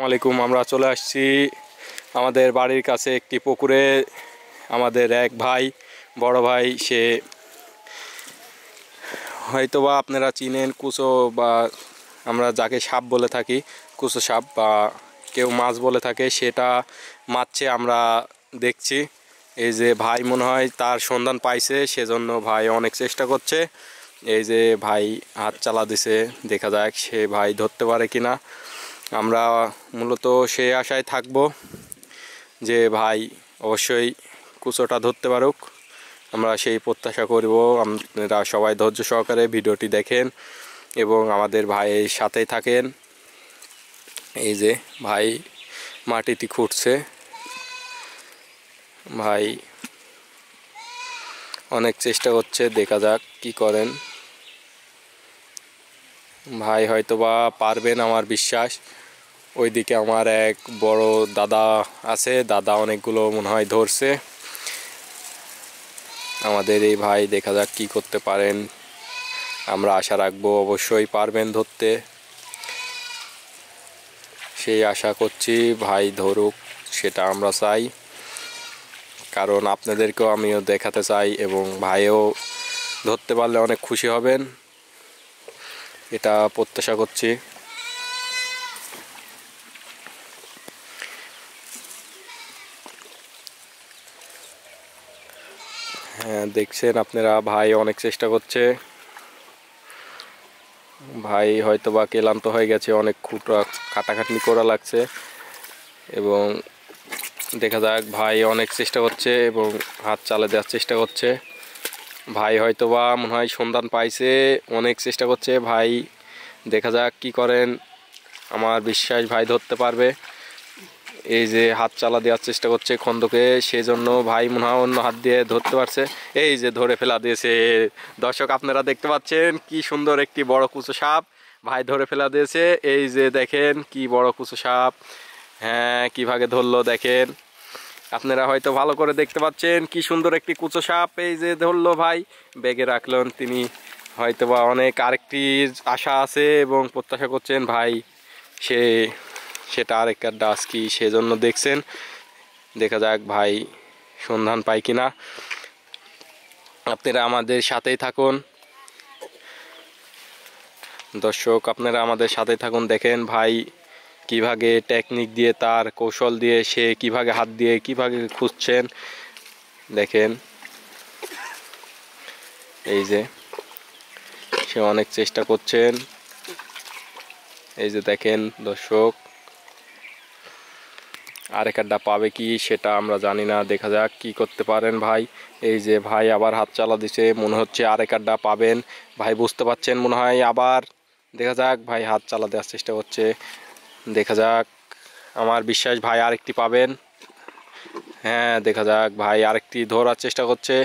আলাইকুম। আমরা চলে আসছি আমাদের বাড়ির কাছে একটি পুকুরে। আমাদের এক ভাই, বড় ভাই, সে হয়তোবা আপনারা চিনেন কুচো, বা আমরা যাকে সাপ বলে থাকি, কুচো সাপ, বা কেউ মাছ বলে থাকে, সেটা মারছে আমরা দেখছি। এই যে ভাই মনে হয় তার সন্ধান পাইছে, সেজন্য ভাই অনেক চেষ্টা করছে। এই যে ভাই হাত চালা দিছে, দেখা যাক সে ভাই ধরতে পারে কিনা। আমরা মূলত সেই আশায় থাকব যে ভাই অবশ্যই কুচোটা ধরতে পারুক, আমরা সেই প্রত্যাশা করব। আপনারা সবাই ধৈর্য সহকারে ভিডিওটি দেখেন এবং আমাদের ভাইয়ের সাথেই থাকেন। এই যে ভাই মাটিতে খুঁড়ছে, ভাই অনেক চেষ্টা করছে, দেখা যাক কি করেন। ভাই হয়তোবা পারবেন আমার বিশ্বাস। ওইদিকে আমার এক বড় দাদা আছে, দাদা অনেকগুলো মনে হয় ধরছে। আমাদের এই ভাই দেখা যাক কি করতে পারেন, আমরা আশা রাখবো অবশ্যই পারবেন ধরতে, সেই আশা করছি। ভাই ধরুক, সেটা আমরা চাই, কারণ আপনাদেরকেও আমিও দেখাতে চাই এবং ভাইও ধরতে পারলে অনেক খুশি হবেন, এটা প্রত্যাশা করছি। হ্যাঁ, দেখছেন আপনারা, ভাই অনেক চেষ্টা করছে। ভাই হয়তোবা ক্লান্ত হয়ে গেছে, অনেক খাটাখাটনি করা লাগছে এবং দেখা যাক ভাই অনেক চেষ্টা করছে এবং হাত চালা দেওয়ার চেষ্টা করছে। ভাই হয়তোবা মনে হয় সন্ধান পাইছে, অনেক চেষ্টা করছে ভাই, দেখা যাক কি করেন। আমার বিশ্বাস ভাই ধরতে পারবে। এই যে হাত চালা দেওয়ার চেষ্টা করছে খন্দকে, সেজন্য ভাই মনে হয় অন্য হাত দিয়ে ধরতে পারছে। এই যে ধরে ফেলা দিয়েছে। দর্শক আপনারা দেখতে পাচ্ছেন কি সুন্দর একটি বড় কুচো সাপ ভাই ধরে ফেলা দিয়েছে। এই যে দেখেন কি বড় কুচো সাপ, হ্যাঁ কিভাবে ধরলো দেখেন। আপনারা হয়তো ভালো করে দেখতে পাচ্ছেন কি সুন্দর একটি কুচো সাপ এই যে ধরলো ভাই, ব্যাগে রাখলেন তিনি। হয়তোবা অনেক আরেকটি আশা আছে এবং প্রত্যাশা করছেন ভাই সেটা আরেকটা ডাস কি, সেজন্য দেখছেন। দেখা যাক ভাই সন্ধান পাই কিনা। আপনারা আমাদের সাথেই থাকুন দর্শক, আপনারা আমাদের সাথেই থাকুন। দেখেন ভাই কিভাবে টেকনিক দিয়ে, তার কৌশল দিয়ে সে কিভাবে হাত দিয়ে কিভাবে খুঁজছেন দেখেন। এই যে সে অনেক চেষ্টা করছেন, এই যে দেখেন দর্শক। আরেক আড্ডা পাবে কি সেটা আমরা জানি না, দেখা যাক কি করতে পারেন ভাই। এই যে ভাই আবার হাত চালা দিছে, মনে হচ্ছে আরেক আড্ডা পাবেন ভাই, বুঝতে পাচ্ছেন মনে হয়। আবার দেখা যাক ভাই হাত চালা দেওয়ার চেষ্টা করছে, দেখা যাক। আমার বিশ্বাস ভাই আরেকটি পাবেন। হ্যাঁ দেখা যাক ভাই আরেকটি ধরার চেষ্টা করছে,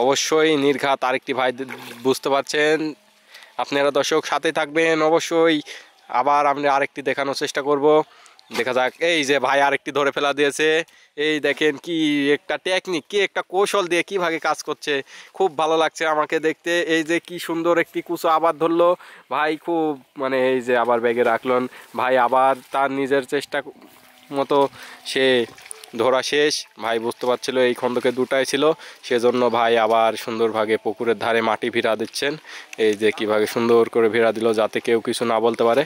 অবশ্যই নির্ঘাত আরেকটি ভাই, বুঝতে পারছেন আপনারা দর্শক সাথে থাকবেন অবশ্যই। আবার আমরা আরেকটি দেখানোর চেষ্টা করব, দেখা যাক। এই যে ভাই আরেকটি ধরে ফেলা দিয়েছে, এই দেখেন কি একটা টেকনিক, কি একটা কৌশল দিয়ে কিভাবে কাজ করছে, খুব ভালো লাগছে আমাকে দেখতে। এই যে কি সুন্দর একটি কুচো আবার ধরলো ভাই, খুব মানে এই যে আবার ব্যাগে রাখলেন ভাই, আবার তার নিজের চেষ্টা মতো সে ধরা শেষ। ভাই বুঝতে পারছিল এই খন্দকে দুটাই ছিল, সেজন্য ভাই আবার সুন্দরভাবে পুকুরের ধারে মাটি ভিড়া দিচ্ছেন। এই যে কীভাবে সুন্দর করে ভিড়া দিল, যাতে কেউ কিছু না বলতে পারে।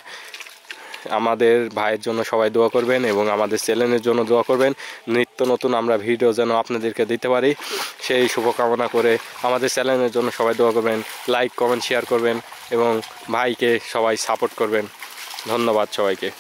আমাদের ভাইয়ের জন্য সবাই দোয়া করবেন এবং আমাদের চ্যানেলের জন্য দোয়া করবেন, নিত্য নতুন আমরা ভিডিও যেন আপনাদেরকে দিতে পারি, সেই শুভকামনা করে আমাদের চ্যানেলের জন্য সবাই দোয়া করবেন, লাইক কমেন্ট শেয়ার করবেন এবং ভাইকে সবাই সাপোর্ট করবেন। ধন্যবাদ সবাইকে।